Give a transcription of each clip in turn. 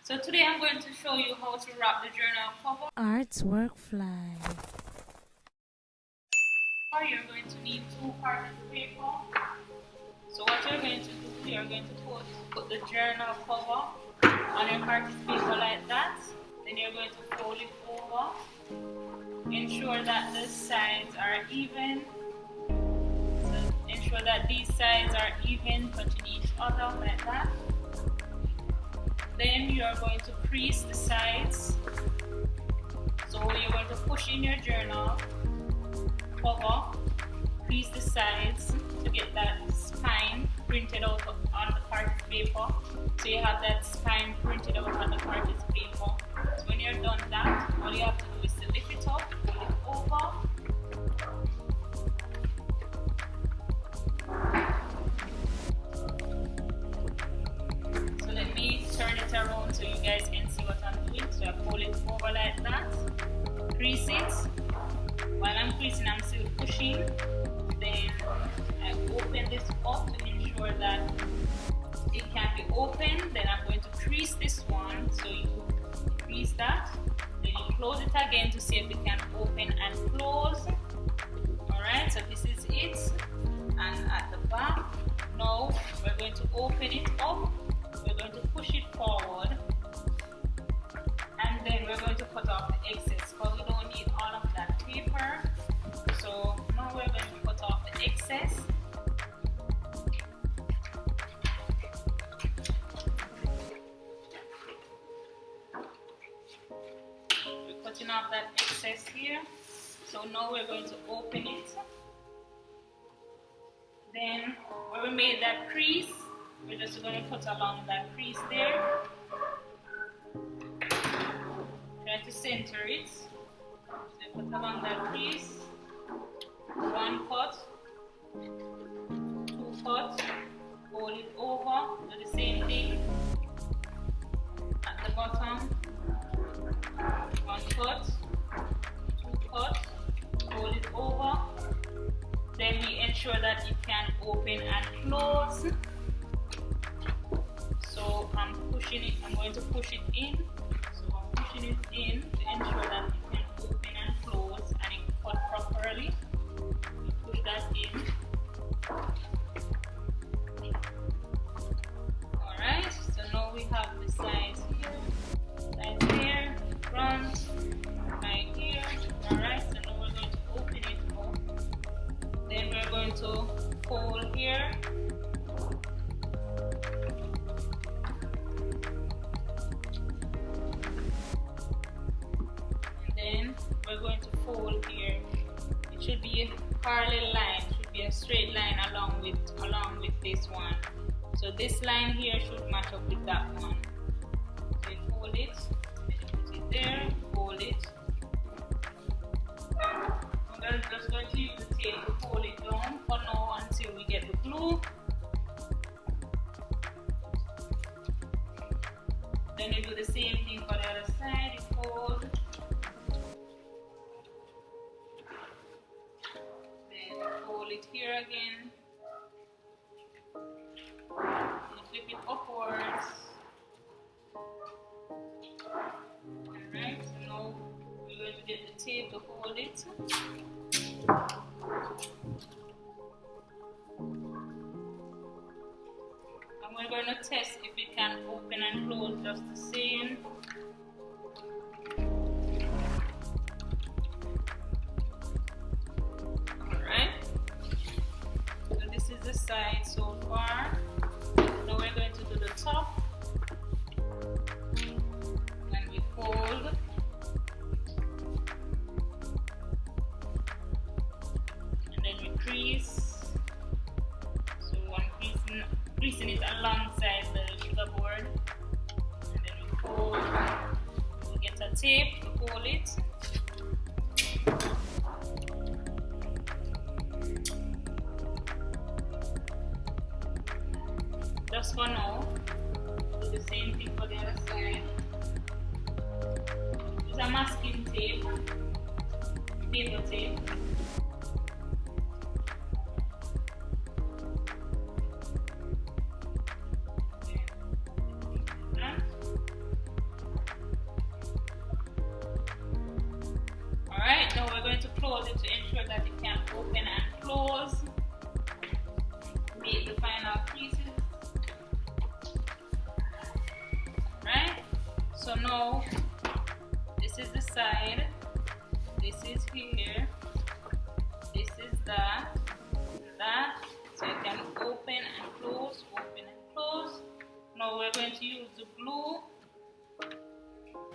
So today I'm going to show you how to wrap the journal cover. Arts Workfly. You're going to need 2 cartons of paper. So what you're going to do, you're going to put the journal cover on your carton paper like that. Then you're going to fold it over. Ensure that the sides are even. So ensure that these sides are even, touching each other like that. Then you are going to crease the sides. So you're going to push in your journal cover, crease the sides to get that spine printed out on the carton paper. So you have that spine printed out on the carton paper. So when you're done that, all you have to do is to lift it up, fold it over. So let me turn it around so you guys can see what I'm doing. So I fold it over like that, crease it. While I'm creasing, I'm still pushing. Then I open this up to ensure that it can be opened. Then I'm going to crease this one. So you crease that. Then you close it again to see if it can open and close. Alright, so this is it. And at the back, now we're going to open it up. We're going to push it forward. And then we're going to cut off the excess because we don't need all of that paper. So now we're going to cut off the excess. We're cutting off that excess here. So now we're going to open it. Then where we made that crease, we're just going to cut along that crease there. Try to center it. So cut along that crease. 1 cut, 2 cut, fold it over, do the same thing. At the bottom, 1 cut, 2 cut, fold it over. Then we ensure that it can open and close. So I'm pushing it, I'm going to push it in. So I'm pushing it in to ensure that it can open and close and it cut properly. Push that in. Alright, so now we have the sides here, side here, front, side here. Alright, so now we're going to open it up. Then we're going to fold here. And then we're going to fold here. It should be a parallel line, should be a straight line along with this one. So this line here should match up with that one. So you fold it, then you put it there, fold it. I'm just going to use the tape to hold it down for now until we get the glue. Then you do the same thing for the other side, you fold. Fold it here again. You flip it upwards. Alright, so now we're going to get the tape to hold it. And we're going to test if it can open and close just the same. The side so far. Now we're going to do the top, and we fold, and then we crease. So I'm creasing it alongside the sugar board, and then we fold. We get a tape to hold it. Just for now, do the same thing for the other side. Use a masking tape, paper tape. about it to ensure that it can open and close. Make the final creases. Right? So now this is the side, this is here, this is that, so you can open and close, open and close. Now we're going to use the glue.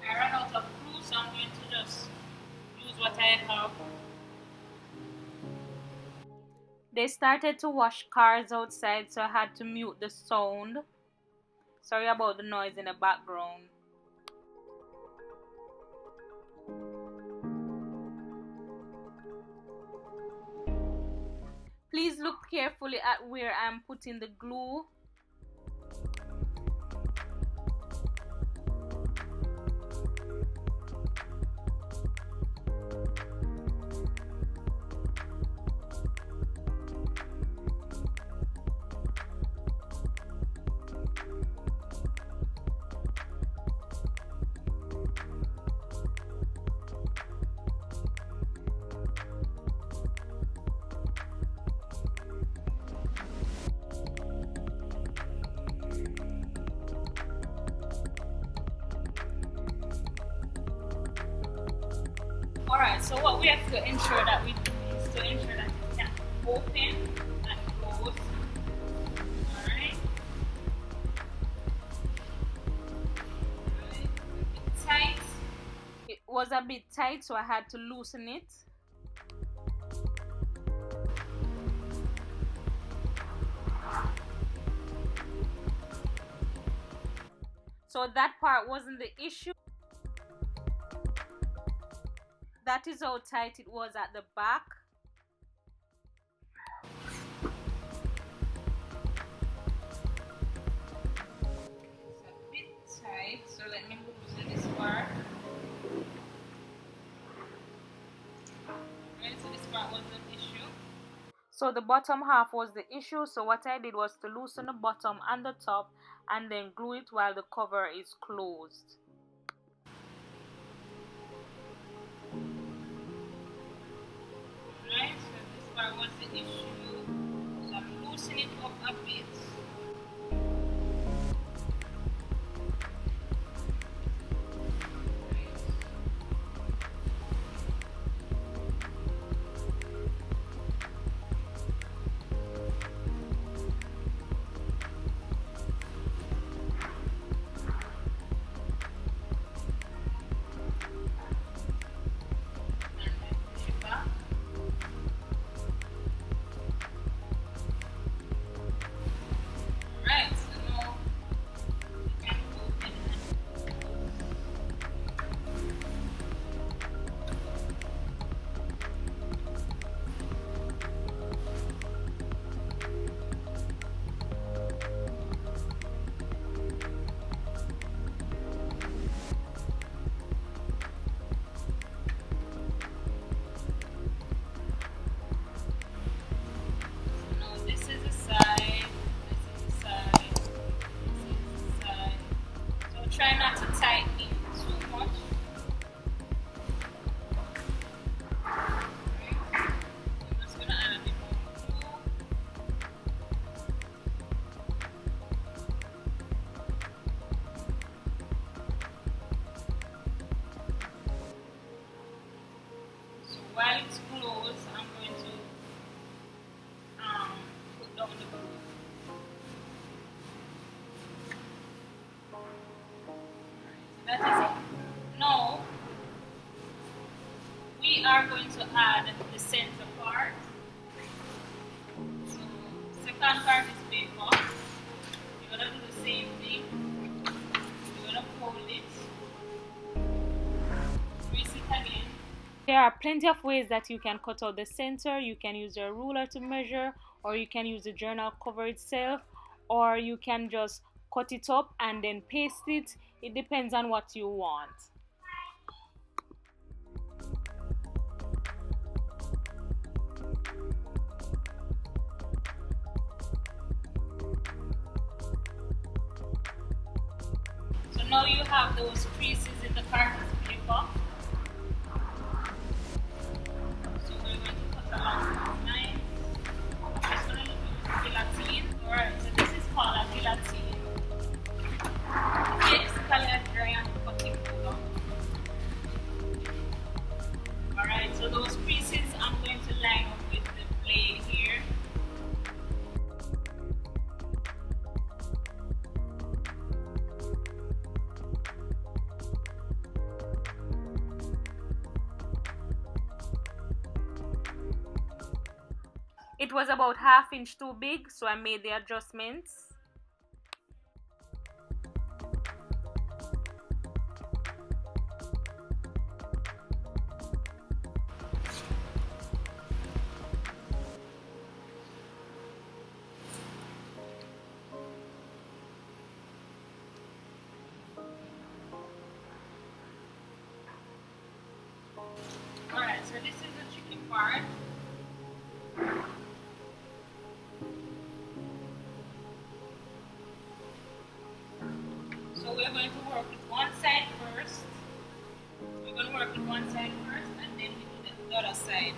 I ran out of glue, so I'm going to just use what I have. They started to wash cars outside, so I had to mute the sound. Sorry about the noise in the background. Please look carefully at where I'm putting the glue. Alright, so what we have to ensure that we do is to ensure that it can open and close. Alright. A bit tight. It was a bit tight, so I had to loosen it. So that part wasn't the issue. That is how tight it was at the back. It's a bit tight, so let me loosen this part. Right, so this part was the issue. So the bottom half was the issue, so what I did was to loosen the bottom and the top and then glue it while the cover is closed. Right, so this part was the issue, so I'm loosening it up a bit. Try not to tighten it too much. I'm just going to add a bit more glue. So while it's closed, I'm going to put down the glue. That is it. Now we are going to add the center part. So second part is paper. You're gonna do the same thing. You're gonna fold it, crease it again. There are plenty of ways that you can cut out the center. You can use your ruler to measure, or you can use the journal cover itself, or you can just cut it up and then paste it. It depends on what you want. So now you have those creases in the carton paper. So It was about 1/2 inch too big, so I made the adjustments. Alright, so this is the tricky part. So we're going to work with one side first. We're going to work with one side first and then we do the other side.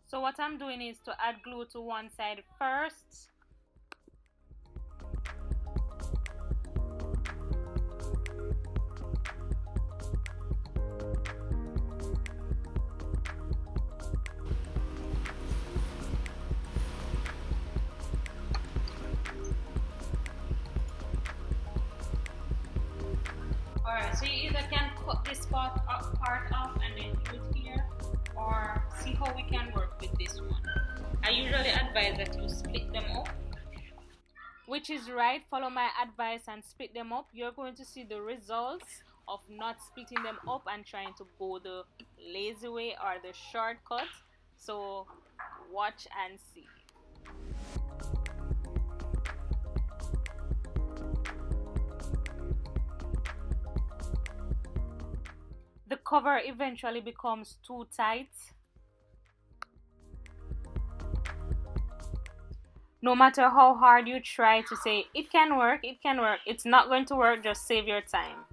So what I'm doing is to add glue to one side first. Alright, so you either can cut this part off and then do it here, or see how we can work with this one. I usually advise that you split them up. Which is right, follow my advice and split them up. You're going to see the results of not splitting them up and trying to go the lazy way or the shortcut. So watch and see. The cover eventually becomes too tight. No matter how hard you try to say it can work, it's not going to work. Just save your time.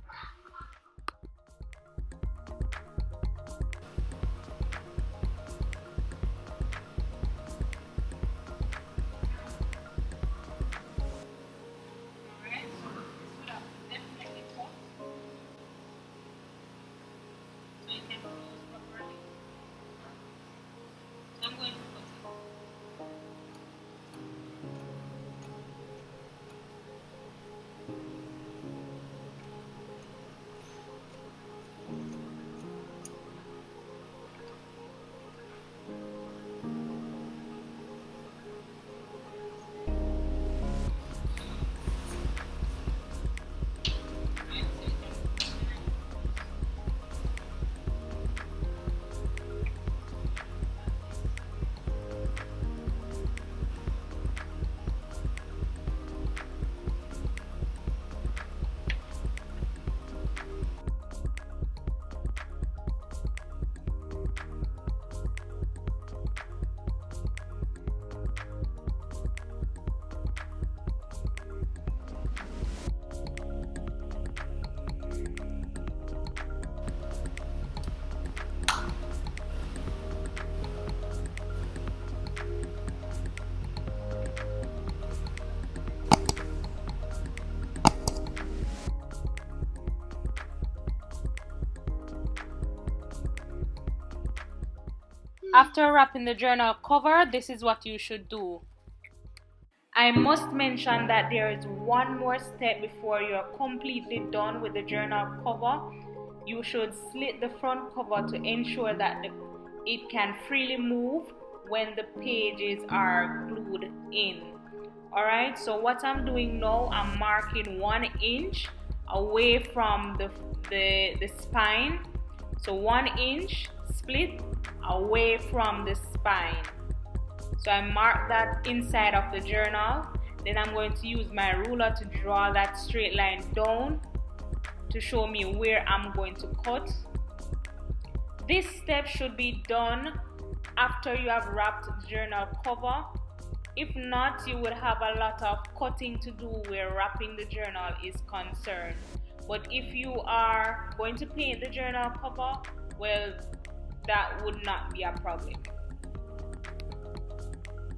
After wrapping the journal cover, this is what you should do. I must mention that there is one more step before you're completely done with the journal cover. You should slit the front cover to ensure that it can freely move when the pages are glued in. Alright, so what I'm doing now, I'm marking 1 inch away from the spine. So 1 inch split away from the spine. So I mark that inside of the journal. Then I'm going to use my ruler to draw that straight line down to show me where I'm going to cut. This step should be done after you have wrapped the journal cover. If not, you would have a lot of cutting to do where wrapping the journal is concerned. But if you are going to paint the journal cover, well, that would not be a problem.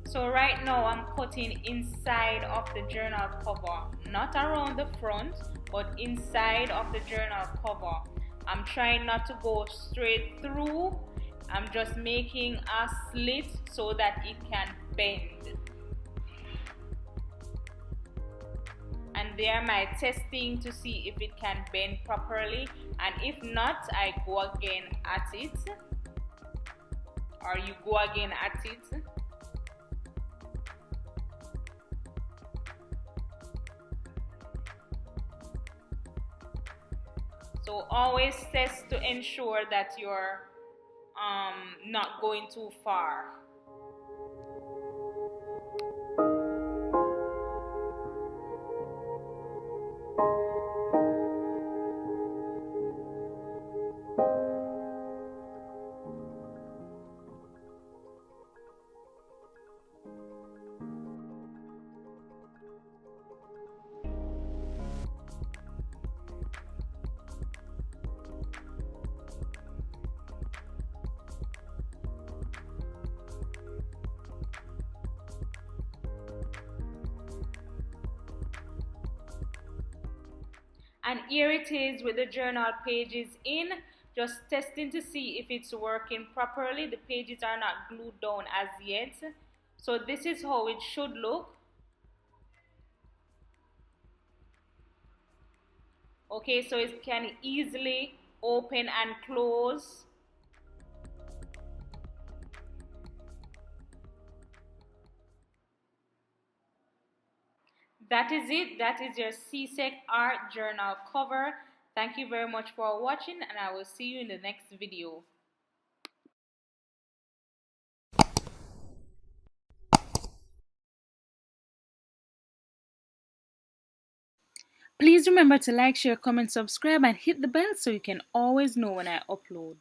So right now I'm cutting inside of the journal cover, not around the front, but inside of the journal cover. I'm trying not to go straight through. I'm just making a slit so that it can bend. And there my testing to see if it can bend properly, and if not, I go again at it. or you go again at it. So always test to ensure that you're not going too far. And here it is with the journal pages in, just testing to see if it's working properly. The pages are not glued down as yet. So this is how it should look. Okay, so it can easily open and close. That is it. That is your CSEC art journal cover. Thank you very much for watching, and I will see you in the next video. Please remember to like, share, comment, subscribe, and hit the bell so you can always know when I upload.